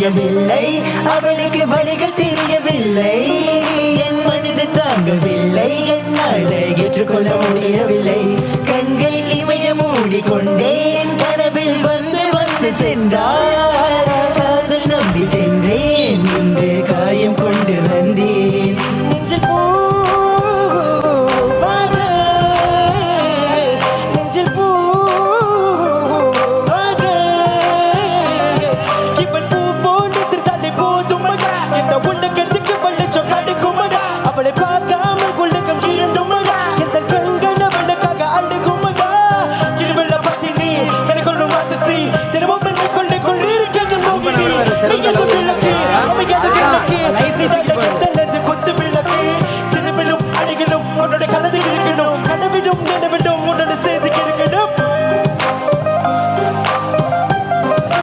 முடியவில்லை. அவளுக்கு வழிகள் தெரியவில்லை. என் மனது தாங்கவில்லை. என்னால் ஏற்றுக்கொள்ள முடியவில்லை. கண்கள் இமய மூடிக்கொண்டேன். கனவில் வந்து வந்து சென்றார். காதல் நம்பி சென்றேன். இன்று காயம் கொண்டு வந்தேன். நெஞ்சில் பூவாக, நெஞ்சில் பூவாக. இவள் பூ போன்று சிறுதாலே போதுமடா. இந்த உலகத்துக்கு வெளிச்சம் கிடைக்குமடா. அவளை பார்க்காமல் உலகம் இருந்துமடா. இந்த கண்கள் அவளுக்காக அழுகுமடா. இருவள பத்தினி எனக்குள்ள வாசசி தினமும் என்னை கொண்டு இருக்கிறது மோகினி. நீ எது விளக்கு, அவை எது விளக்கு.